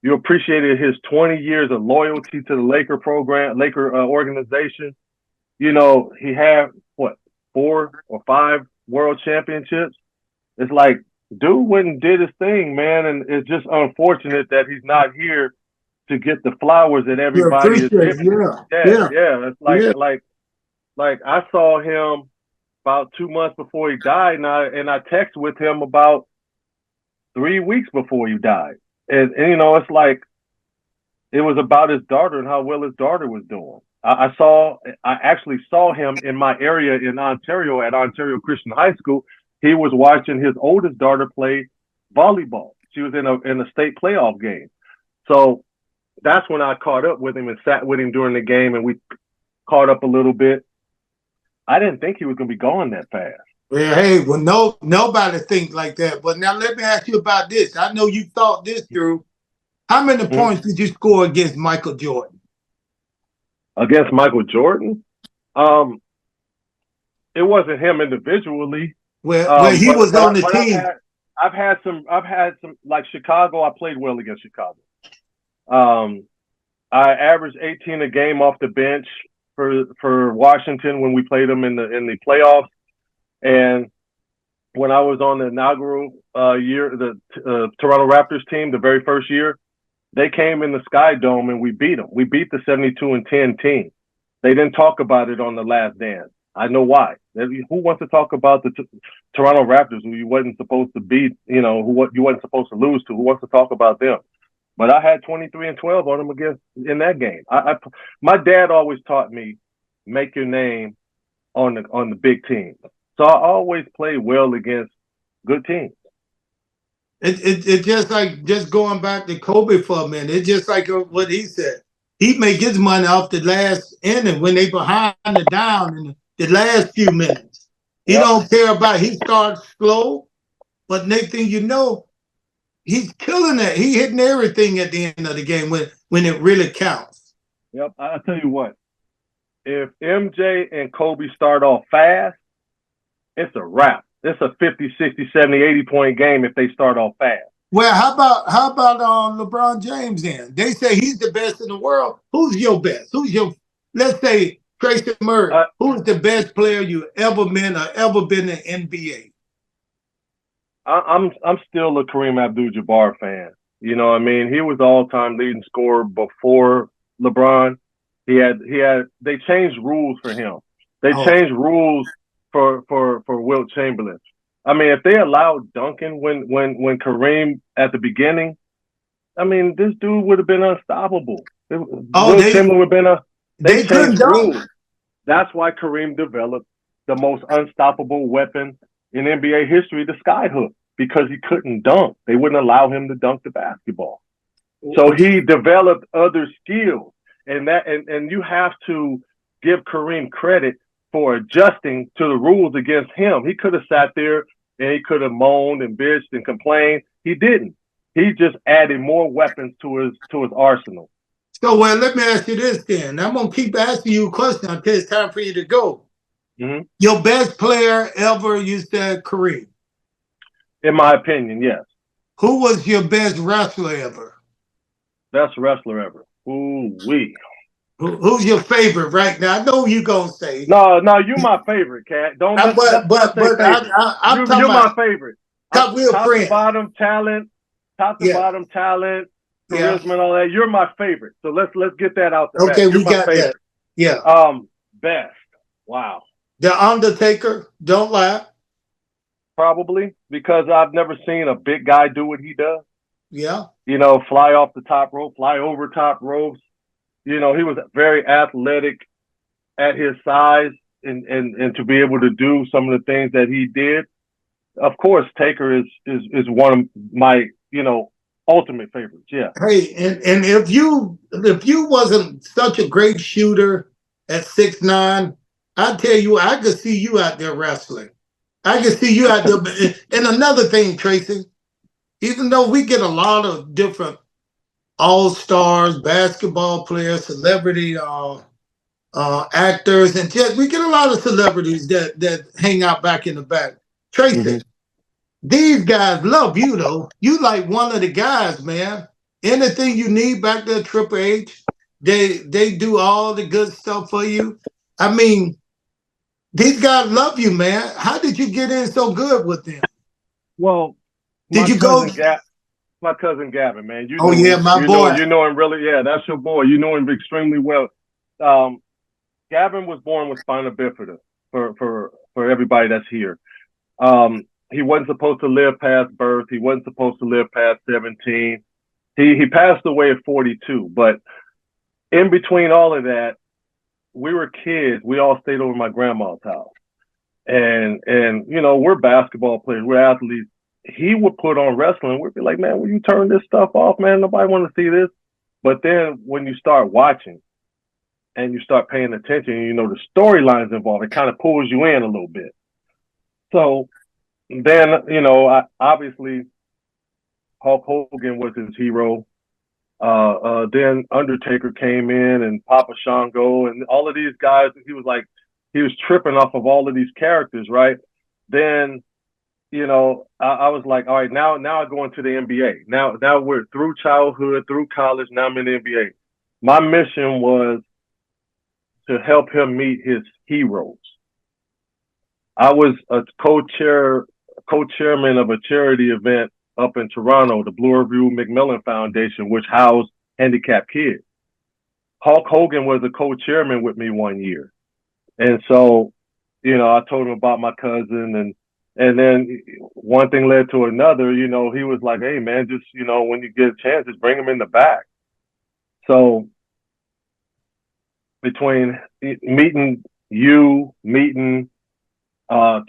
You appreciated his 20 years of loyalty to the Laker program, Laker organization. You know, he had, what, 4 or 5 world championships. It's like, dude went and did his thing, man. And it's just unfortunate that he's not here to get the flowers that everybody is giving. Yeah. It's like I saw him about 2 months before he died, and I texted with him about 3 weeks before he died. And you know, it's like, it was about his daughter and how well his daughter was doing. I actually saw him in my area in Ontario at Ontario Christian High School. He was watching his oldest daughter play volleyball. She was in a state playoff game. So that's when I caught up with him and sat with him during the game, and we caught up a little bit. I didn't think he was going to be gone that fast. Well, hey, nobody thinks like that. But now let me ask you about this. I know you thought this through. How many points did you score against Michael Jordan? Against Michael Jordan? It wasn't him individually. Well, he was on the team. I've had some like Chicago. I played well against Chicago. I averaged 18 a game off the bench for Washington when we played them in the playoffs. And when I was on the inaugural year, the Toronto Raptors team, the very first year, they came in the Sky Dome and we beat them. We beat the 72-10 team. They didn't talk about it on The Last Dance. I know why. Who wants to talk about the Toronto Raptors, who you wasn't supposed to beat, you know, who you wasn't supposed to lose to? Who wants to talk about them? But I had 23-12 on them in that game. My dad always taught me, make your name on the big team. So I always play well against good teams. It's just like, just going back to Kobe for a minute. It's just like what he said. He make his money off the last inning when they behind the down in the last few minutes. He don't care about. He starts slow, but next thing you know, he's killing it. He hitting everything at the end of the game when it really counts. Yep, I'll tell you what. If MJ and Kobe start off fast, it's a wrap. It's a 50, 60, 70, 80-point game if they start off fast. Well, how about LeBron James then? They say he's the best in the world. Who's your best? Let's say Tracy Murray. Who's the best player you ever been or ever been in NBA? I'm still a Kareem Abdul-Jabbar fan. You know what I mean? He was the all-time leading scorer before LeBron. They changed rules for him. They changed rules for Wilt Chamberlain. I mean, if they allowed dunking when Kareem at the beginning, I mean, this dude would have been unstoppable. Wilt Chamberlain would have been they changed rules. That's why Kareem developed the most unstoppable weapon in NBA history, the sky hook, because he couldn't dunk. They wouldn't allow him to dunk the basketball. So he developed other skills. And you have to give Kareem credit for adjusting to the rules against him. He could have sat there and he could have moaned and bitched and complained. He didn't. He just added more weapons to his arsenal. So, well, let me ask you this then. I'm going to keep asking you a question until it's time for you to go. Mm-hmm. Your best player ever, you said Kareem. In my opinion, yes. Who was your best wrestler ever? Best wrestler ever. Ooh-wee. Who's your favorite right now? I know you're going to say. No, you're my favorite, Cat. Don't I'm you're my favorite. Top to bottom talent, charisma and all that. You're my favorite. So let's get that out there. Okay, we got that. Yeah. Best. Wow. The Undertaker, don't lie. Probably, because I've never seen a big guy do what he does. Yeah. You know, fly off the top rope, fly over top ropes. You know, he was very athletic at his size and to be able to do some of the things that he did. Of course, Taker is one of my, ultimate favorites. Yeah. Hey, and if you wasn't such a great shooter at 6'9", I tell you, I could see you out there wrestling. I could see you out there. And another thing, Tracy, even though we get a lot of different all stars, basketball players, celebrity actors, and just we get a lot of celebrities that hang out back in the back. Tracy, Mm-hmm. these guys love you though. You like one of the guys, man. Anything you need back there, Triple H, they do all the good stuff for you. I mean, these guys love you, man. How did you get in so good with them? Well, Did my you go? cousin Gab, my cousin Gavin, man, you Oh knew yeah, him. my boy. You know him really. Yeah, that's your boy. You know him extremely well. Um, Gavin was born with spina bifida for everybody that's here. He wasn't supposed to live past birth. He wasn't supposed to live past 17. He passed away at 42. But in between all of that, we were kids. We all stayed over my grandma's house. And you know, we're basketball players, we're athletes. He would put on wrestling. We'd be like, man, will you turn this stuff off, man? Nobody want to see this. But then when you start watching and you start paying attention, you know the storylines involved. It kind of pulls you in a little bit. So then, you know, obviously Hulk Hogan was his hero. Then Undertaker came in and Papa Shango and all of these guys. He was tripping off of all of these characters, right? Then, you know, I was like, all right, now I go into the NBA. Now we're through childhood, through college. Now I'm in the NBA. My mission was to help him meet his heroes. I was a co-chairman of a charity event up in Toronto, the Blue Review Macmillan Foundation, which housed handicapped kids. Hulk Hogan was a co-chairman with me one year. And so, you know, I told him about my cousin and then one thing led to another. You know, he was like, hey man, just, you know, when you get a chance, just bring him in the back. So between meeting you, meeting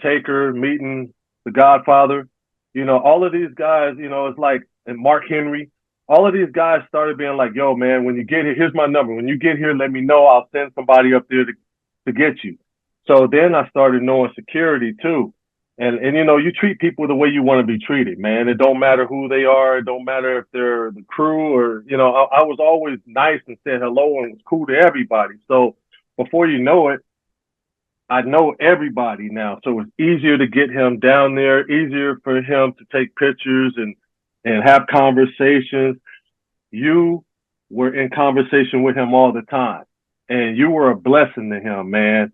Taker, meeting the Godfather, you know, all of these guys, you know, it's like, and Mark Henry, all of these guys started being like, yo, man, when you get here, here's my number. When you get here, let me know. I'll send somebody up there to get you. So then I started knowing security too. And you know, you treat people the way you want to be treated, man. It don't matter who they are. It don't matter if they're the crew or, you know, I was always nice and said hello and was cool to everybody. So before you know it, I know everybody now. So it's easier to get him down there, easier for him to take pictures and have conversations. You were in conversation with him all the time. And you were a blessing to him, man.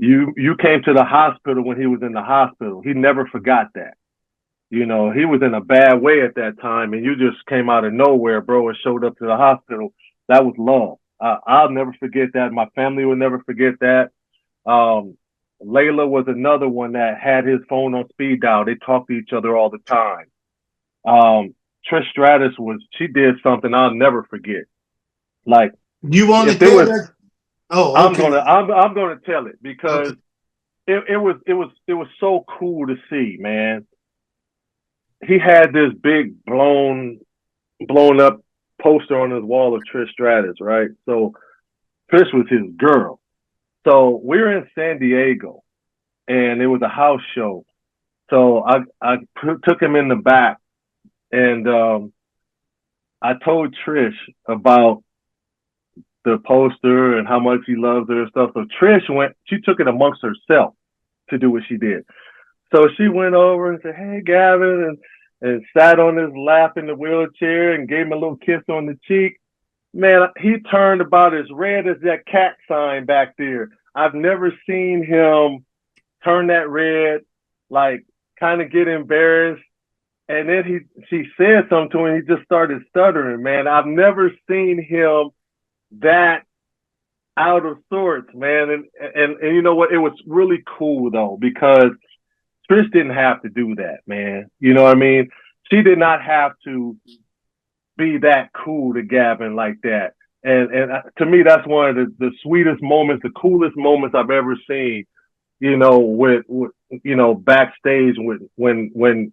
You came to the hospital when he was in the hospital. He never forgot that. You know, he was in a bad way at that time, and you just came out of nowhere, bro, and showed up to the hospital. That was love. I'll never forget that. My family will never forget that. Layla was another one that had his phone on speed dial. They talked to each other all the time. Trish Stratus she did something I'll never forget. Like, You want to tell that? Oh, okay. I'm gonna tell it because it was so cool to see, man. He had this big blown up poster on his wall of Trish Stratus, right? So Trish was his girl. So we were in San Diego, and it was a house show. So I took him in the back, and I told Trish about the poster and how much he loves her and stuff. So Trish she took it amongst herself to do what she did. So she went over and said, hey, Gavin, and sat on his lap in the wheelchair and gave him a little kiss on the cheek. Man, he turned about as red as that cat sign back there. I've never seen him turn that red, like kind of get embarrassed. And then she said something to him. He just started stuttering, man. I've never seen him that out of sorts, man. And you know what? It was really cool though, because Trish didn't have to do that, man. You know what I mean? She did not have to be that cool to Gavin like that. And to me, that's one of the sweetest moments, the coolest moments I've ever seen, you know, with you know, backstage when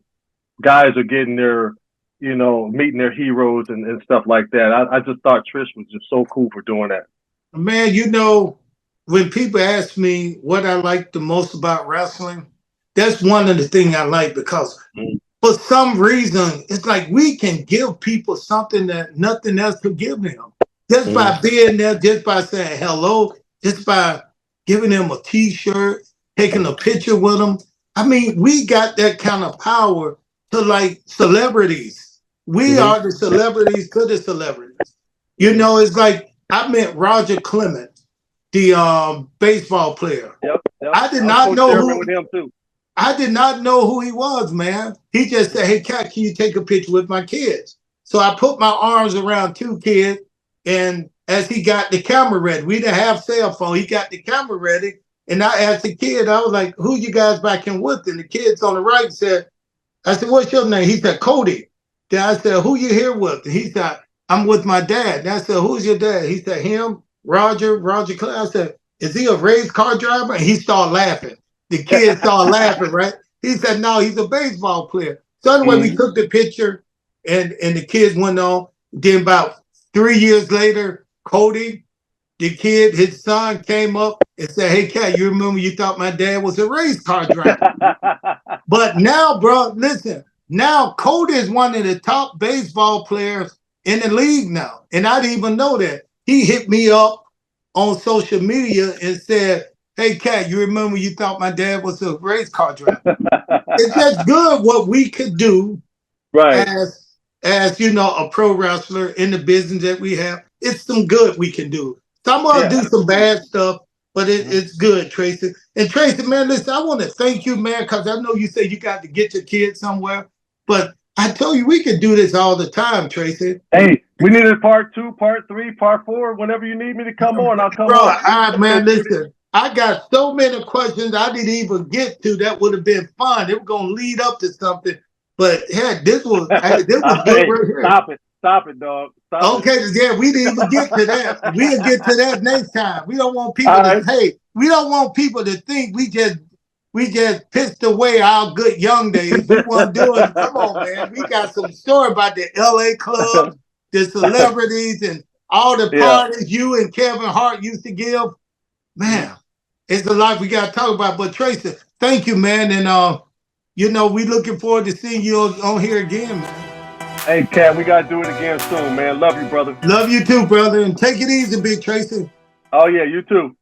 guys are getting their, you know, meeting their heroes and stuff like that. I just thought Trish was just so cool for doing that. Man, you know, when people ask me what I like the most about wrestling, that's one of the things I like because for some reason, it's like we can give people something that nothing else could give them. Just by being there, just by saying hello, just by giving them a t-shirt, taking a picture with them. I mean, we got that kind of power to like celebrities. We are the celebrities to the celebrities. You know, it's like I met Roger Clemens, the baseball player. Yep. I did not know who with him too. I did not know who he was, man. He just said, "Hey, Cat, can you take a picture with my kids?" So I put my arms around two kids, and as he got the camera ready, we didn't have cell phone. He got the camera ready, and I asked the kid, I was like, "Who you guys back in with?" And the kids on the right said, I said, "What's your name?" He said, "Cody." Then I said, "Who you here with?" And he said, "I'm with my dad." And I said, "Who's your dad?" He said, "Him, Roger Clemens." I said, "Is he a race car driver?" And he started laughing. The kids started laughing, right? He said, "No, he's a baseball player." So anyway, we took the picture, and the kids went on. Then about 3 years later, Cody, the kid, his son came up and said, "Hey, Cat, you remember you thought my dad was a race car driver?" But now, bro, listen, now Cody is one of the top baseball players in the league now. And I didn't even know that. He hit me up on social media and said, "Hey, Cat, you remember you thought my dad was a race car driver?" It's just good what we could do Right. as you know, a pro wrestler in the business that we have. It's some good we can do. Some of us do some bad stuff, but it's good, Tracy. And Tracy, man, listen, I want to thank you, man, because I know you say you got to get your kids somewhere, but I told you we could do this all the time, Tracy. Hey, we needed part 2, part 3, part 4. Whenever you need me to come on, I'll come Bro, on. all right, man, listen. I got so many questions I didn't even get to that would have been fun. It was gonna lead up to something, but heck, this was good right here. Stop it, dog. Okay, yeah, we didn't even get to that. We'll get to that next time. We don't want people to we don't want people to think we just pissed away our good young days. We want to do it. Come on, man. We got some story about the LA clubs, the celebrities, and all the parties you and Kevin Hart used to give. Man, it's a lot we got to talk about. But Tracy, thank you, man. And you know, we looking forward to seeing you on here again, man. Hey, Cat, we got to do it again soon, man. Love you, brother. Love you too, brother. And take it easy, Big Tracy. Oh, yeah, you too.